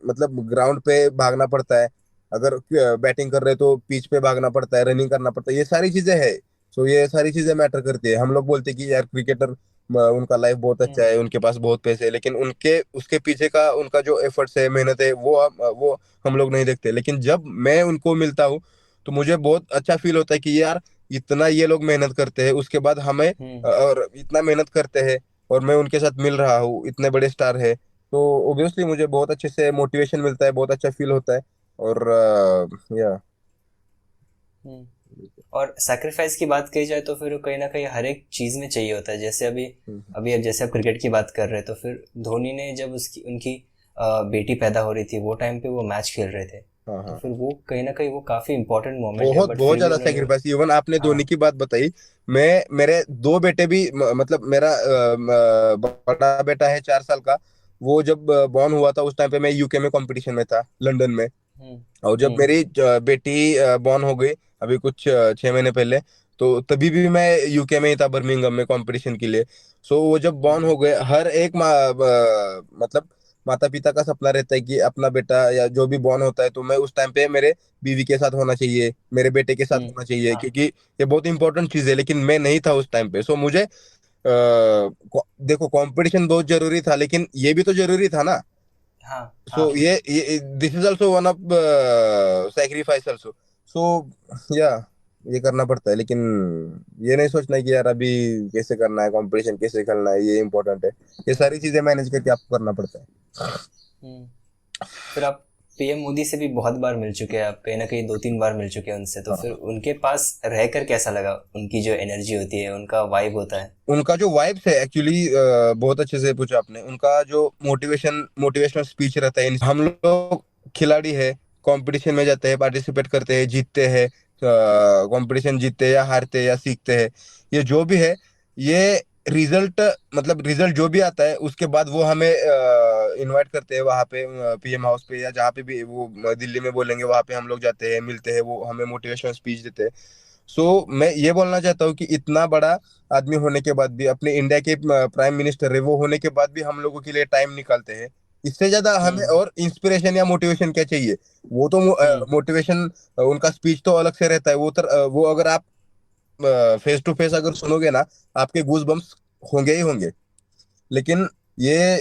मतलब ग्राउंड पे भागना पड़ता है। अगर बैटिंग कर रहे तो पिच पे भागना पड़ता है, रनिंग करना पड़ता है, ये सारी चीजें है। सो ये सारी चीजें मैटर करती है। हम लोग बोलते हैं कि यार क्रिकेटर, उनका लाइफ बहुत अच्छा हम्म। है, उनके पास बहुत पैसे है, लेकिन उनके उसके पीछे का उनका जो एफर्ट्स है, मेहनत है, वो हम लोग नहीं देखते। लेकिन जब मैं उनको मिलता हूँ तो मुझे बहुत अच्छा फील होता है कि यार इतना ये लोग मेहनत करते हैं, उसके बाद हमें हम्म। और इतना मेहनत करते हैं, और मैं उनके साथ मिल रहा हूँ, इतने बड़े स्टार है। तो ऑब्वियसली मुझे बहुत अच्छे से मोटिवेशन मिलता है, बहुत अच्छा फील होता है। और या हम्म। और सैक्रिफाइस की बात की जाए तो फिर कहीं ना कहीं हर एक चीज में चाहिए होता है। जैसे अभी अभी अब जैसे आप क्रिकेट की बात कर रहे हैं, तो फिर धोनी ने जब उसकी उनकी बेटी पैदा हो रही थी, वो टाइम पे वो मैच खेल रहे थे। हाँ तो हाँ, फिर वो कहीं ना कहीं वो काफी इंपॉर्टेंट मोमेंट है, बहुत बट बहुत फिर भी ज्यादा उन्होंने। सेक्रीफाइस। इवन आपने हाँ। धोनी की बात बताई, मैं मेरे दो बेटे भी, मतलब मेरा बड़ा बेटा है 4 साल का, वो जब बॉर्न हुआ था उस टाइम पे मैं यूके में कंपटीशन में था, लंदन में। हम्म। और जब हम्म। मेरी बेटी बॉर्न हो गई, अभी कुछ 6 महीने पहले, तो तभी भी मैं यूके में ही था, बर्मिंघम में कंपटीशन के लिए। सो वो जब बॉर्न हम्म। हो गए, हर एक मतलब माता पिता का सपना रहता है कि अपना बेटा या जो भी बॉर्न होता है तो मैं उस टाइम पे मेरे बीवी के साथ होना चाहिए, मेरे बेटे के साथ हम्म। होना चाहिए, हाँ। क्योंकि ये बहुत इंपॉर्टेंट चीज है। लेकिन मैं नहीं था उस टाइम पे। सो मुझे देखो कंपटीशन बहुत जरूरी था, लेकिन ये भी तो जरूरी था ना। हाँ। सो हाँ। ये this is also one of sacrifice also. So yeah ये करना पड़ता है, लेकिन ये नहीं सोचना है कि यार अभी कैसे करना है, कंपटीशन कैसे खेलना है, ये इंपॉर्टेंट है। ये सारी चीजें मैनेज करके आपको करना पड़ता है। हम्म। फिर आप पीएम मोदी से भी बहुत बार मिल चुके हैं, आप कहीं ना कहीं 2 3 बार मिल चुके हैं उनसे, तो फिर हाँ, उनके पास रहकर कैसा लगा? उनकी जो एनर्जी होती है, उनका वाइब होता है। उनका जो वाइब्स है एक्चुअली, बहुत अच्छे से पूछा आपने। उनका जो मोटिवेशनल स्पीच रहता है, हम लोग खिलाड़ी है, कंपटीशन में जाते हैं, पार्टिसिपेट करते हैं, जीतते हैं, कंपटीशन जीतते हैं या हारते हैं या सीखते हैं, ये जो भी है, ये रिजल्ट, मतलब रिजल्ट जो भी आता है उसके बाद वो हमें इनवाइट करते हैं वहाँ पे, पीएम हाउस पे या जहाँ पे भी वो दिल्ली में बोलेंगे वहाँ पे हम लोग जाते हैं, मिलते हैं, वो हमें मोटिवेशनल स्पीच देते हैं। सो मैं ये बोलना चाहता हूँ कि इतना बड़ा आदमी होने के बाद भी, अपने इंडिया के प्राइम मिनिस्टर है वो होने के बाद भी हम लोगों के लिए टाइम निकालते हैं। इससे ज्यादा हमें हम्म। और इंस्पिरेशन या मोटिवेशन क्या चाहिए? वो तो हम्म। मोटिवेशन, उनका स्पीच तो अलग से रहता है, वो अगर आप फेस टू फेस अगर सुनोगे ना, आपके गूज बम्स होंगे ही होंगे। लेकिन ये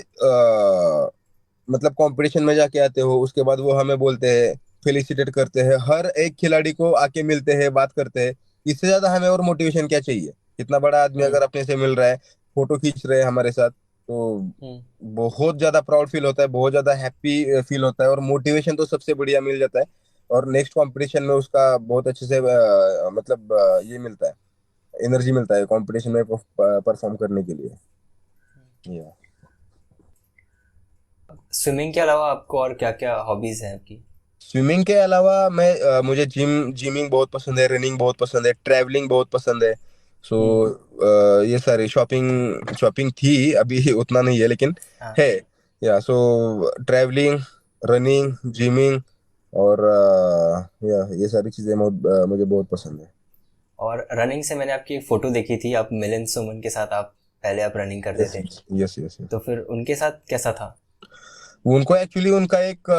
मतलब कंपटीशन में जाके आते हो, उसके बाद वो हमें बोलते हैं, फेलिसिटेट करते हैं, हर एक खिलाड़ी को आके मिलते हैं, बात करते हैं। इससे ज्यादा हमें और मोटिवेशन क्या चाहिए? इतना बड़ा आदमी हम्म। अगर अपने से मिल रहा है, फोटो खींच रहे हैं हमारे साथ, तो हम्म। बहुत ज्यादा प्राउड फील होता है, बहुत ज्यादा हैप्पी फील होता है, और मोटिवेशन तो सबसे बढ़िया मिल जाता है। और नेक्स्ट कंपटीशन में उसका बहुत अच्छे से मतलब ये मिलता है, एनर्जी मिलता है कंपटीशन में परफॉर्म करने के लिए। या स्विमिंग के अलावा आपको और क्या क्या हॉबीज हैं आपकी? स्विमिंग के अलावा मुझे जिमिंग बहुत पसंद है, रनिंग बहुत पसंद है, ट्रैवलिंग बहुत पसंद है। सो हम्म। ये सारी शॉपिंग शॉपिंग थी, अभी उतना नहीं है लेकिन हाँ। है। या सो ट्रैवलिंग, रनिंग, जिमिंग, और या ये सारी चीजें मुझे बहुत पसंद है। और रनिंग से मैंने आपकी एक फोटो देखी थी, आप मिलिंद सोमन के साथ आप पहले आप रनिंग करते यस थे। Yes yes yes. तो फिर उनके साथ कैसा था? उनको एक्चुअली उनका एक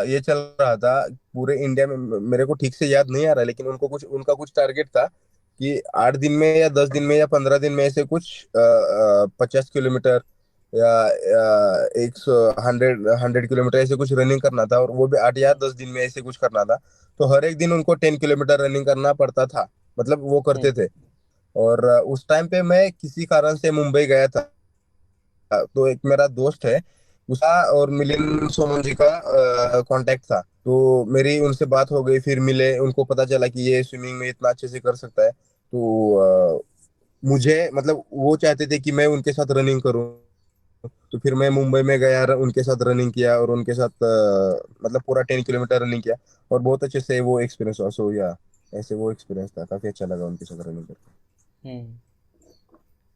ये चल रहा था पूरे इंडिया में, मेरे को ठीक से याद नहीं आ रहा, लेकिन उनका कुछ टारगेट था कि 8 दिन में या 10 दिन में या 15 दिन में ऐसे कुछ 50 किलोमीटर या 100 किलोमीटर ऐसे कुछ रनिंग करना था, और वो भी 8 या 10 दिन में ऐसे कुछ करना था। तो हर एक दिन उनको 10 किलोमीटर रनिंग करना पड़ता था, मतलब वो करते हम्म। थे। और उस टाइम पे मैं किसी कारण से मुंबई गया था, तो एक मेरा दोस्त है, उसका और मिलिंद सोमन जी का कांटेक्ट था, तो मेरी उनसे बात हो गई, फिर मिले, उनको पता चला कि ये स्विमिंग में इतना अच्छे से कर सकता है। तो मुझे मतलब वो चाहते थे कि मैं उनके साथ रनिंग करूं। तो फिर मैं मुंबई में गया, उनके साथ रनिंग किया, और उनके साथ मतलब पूरा 10 किलोमीटर रनिंग किया, और बहुत अच्छे से वो एक्सपीरियंस हुआ। सो या ऐसे वो एक्सपीरियंस था, काफी अच्छा लगा उनके साथ रनिंग करके। हम्म।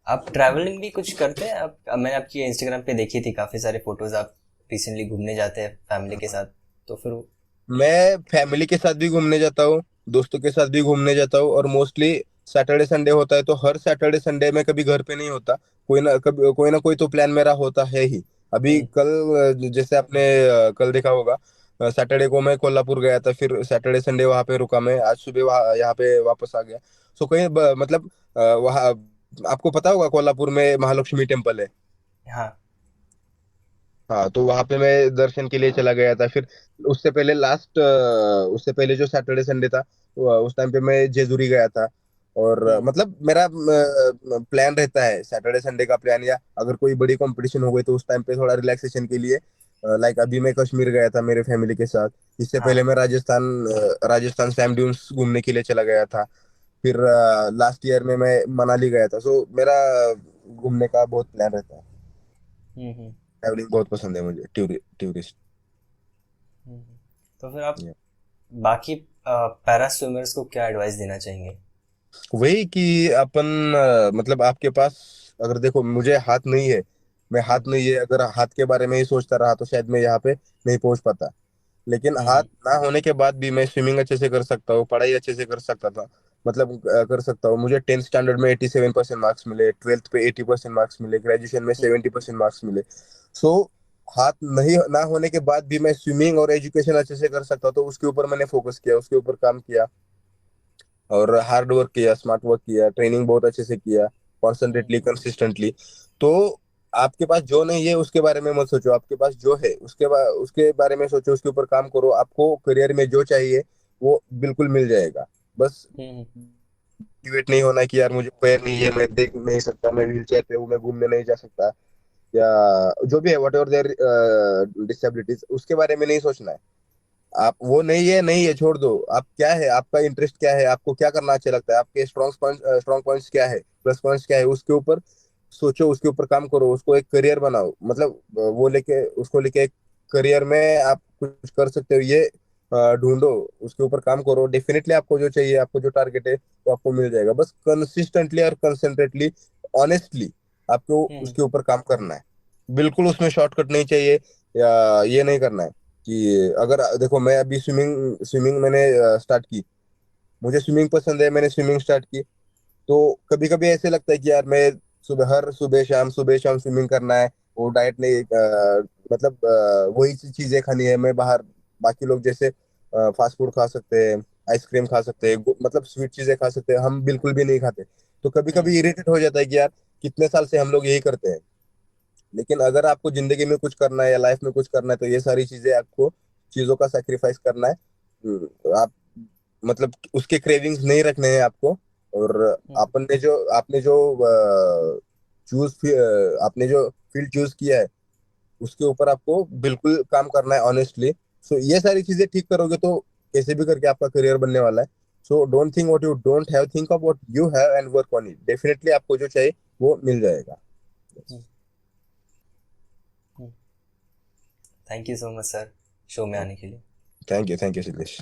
आप ट्रैवलिंग भी कुछ करते हैं? आप मैंने आपकी इंस्टाग्राम पे देखी थी काफ़ी सारे फोटोज, आप रिसेंटली घूमने जाते हैं फैमिली के साथ। तो फिर मैं फैमिली के साथ भी घूमने जाता हूँ, दोस्तों के साथ भी घूमने जाता हूँ, और मोस्टली सैटरडे संडे होता है, तो हर सैटरडे संडे में कभी घर पे नहीं होता, कोई ना कोई तो प्लान मेरा होता है ही। अभी हम्म। कल जैसे आपने कल देखा होगा, सैटरडे को मैं कोल्हापुर गया था, फिर सैटरडे संडे वहां पे रुका, मैं आज सुबह वहाँ यहाँ पे वापस आ गया। सो मतलब वहाँ आपको पता होगा कोल्हापुर में महालक्ष्मी टेम्पल है। हाँ। हाँ, तो वहां पे मैं दर्शन के लिए चला गया था। फिर उससे पहले जो सैटरडे संडे था, उस टाइम पे मैं जेजुरी गया था। और हम्म। मतलब मेरा प्लान रहता है सैटरडे संडे का प्लान, या अगर कोई बड़ी कंपटीशन हो गई तो उस टाइम पे थोड़ा रिलैक्सेशन के लिए, लाइक अभी मैं कश्मीर गया था मेरे फैमिली के साथ। इससे हाँ। पहले मैं राजस्थान सैम ड्यून्स घूमने के लिए चला गया था। फिर लास्ट ईयर में मैं मनाली गया था। सो मेरा घूमने का बहुत प्लान रहता है। हम्म। ट्रैवलिंग बहुत पसंद है मुझे, टूरिस्ट। हम्म। तो फिर आप बाकी पैरा स्विमर्स को क्या एडवाइस देना चाहेंगे? वही कि अपन मतलब आपके पास, अगर देखो मुझे हाथ नहीं है, मैं हाथ हम्म। नहीं है, अगर हाथ के बारे में ही सोचता रहा तो शायद मैं यहाँ पे नहीं पहुंच पाता। लेकिन हाथ हम्म। ना होने के बाद भी मैं स्विमिंग अच्छे से कर सकता हूँ, पढ़ाई अच्छे से कर सकता था, मतलब कर सकता हूँ। मुझे 10th स्टैंडर्ड में 87% मार्क्स मिले, 12th पे 80% मार्क्स मिले, ग्रेजुएशन में हम्म। 70% मार्क्स मिले। सो हाथ नहीं ना होने के बाद भी मैं स्विमिंग और एजुकेशन अच्छे से कर सकता, तो उसके ऊपर मैंने फोकस किया, उसके ऊपर काम किया, और हार्ड वर्क किया, स्मार्ट वर्क किया, ट्रेनिंग बहुत अच्छे से किया, हम्म। कॉन्सेंट्रेटली, कंसिस्टेंटली। तो आपके पास जो नहीं है उसके बारे में मत सोचो, आपके पास जो है उसके बारे में सोचो, उसके ऊपर काम करो, आपको करियर में जो चाहिए वो बिल्कुल मिल जाएगा। बस हम्म। मोटिवेट नहीं होना कि यार मुझे पैर नहीं है, मैं देख नहीं सकता, मैं व्हील चेयर पे हूँ, मैं घूमने नहीं जा सकता, या जो भी है वट एवर देयर डिसेबिलिटीज, उसके बारे में नहीं सोचना है। आप वो नहीं है, छोड़ दो। आप क्या है, आपका इंटरेस्ट क्या है, आपको क्या करना अच्छा लगता है, आपके स्ट्रॉन्ग पॉइंट्स क्या है, प्लस पॉइंट्स क्या है, उसके ऊपर सोचो, उसके ऊपर काम करो, उसको एक करियर बनाओ। मतलब वो लेके उसको लेके एक करियर में आप कुछ कर सकते हो। ये ढूंढो, उसके ऊपर काम करो, डेफिनेटली आपको जो चाहिए, आपको जो टारगेट है वो आपको मिल जाएगा। बस कंसिस्टेंटली और कंसेंट्रेटली, ऑनेस्टली आपको हम्म। उसके ऊपर काम करना है। बिल्कुल उसमें शॉर्टकट नहीं चाहिए, या ये नहीं करना है कि अगर देखो, मैं अभी स्विमिंग स्विमिंग मैंने स्टार्ट की, मुझे स्विमिंग पसंद है, मैंने स्विमिंग स्टार्ट की। तो कभी कभी ऐसे लगता है कि यार मैं हर सुबह शाम स्विमिंग करना है, वो डाइट नहीं, मतलब वही चीजें खानी है। मैं बाहर बाकी लोग जैसे फास्ट फूड खा सकते हैं, आइसक्रीम खा सकते हैं, मतलब स्वीट चीजें खा सकते हैं, हम बिल्कुल भी नहीं खाते। तो कभी हम्म। कभी इरिटेट हो जाता है कि यार कितने साल से हम लोग यही करते हैं। लेकिन अगर आपको जिंदगी में कुछ करना है या लाइफ में कुछ करना है, तो ये सारी चीजें आपको, चीजों का सेक्रीफाइस करना है। आप मतलब उसके क्रेविंग्स नहीं रखने हैं आपको। और हम्म। आपने जो फील्ड चूज किया है, उसके ऊपर आपको बिल्कुल काम करना है ऑनेस्टली। सो ये सारी चीजें ठीक करोगे तो कैसे भी करके आपका करियर बनने वाला है। So don't think what you don't have, think of what you have and work on it. Definitely आपको जो चाहिए वो मिल जाएगा। Hmm. Thank you so much sir, show में आने के लिए। Thank you Siddhesh.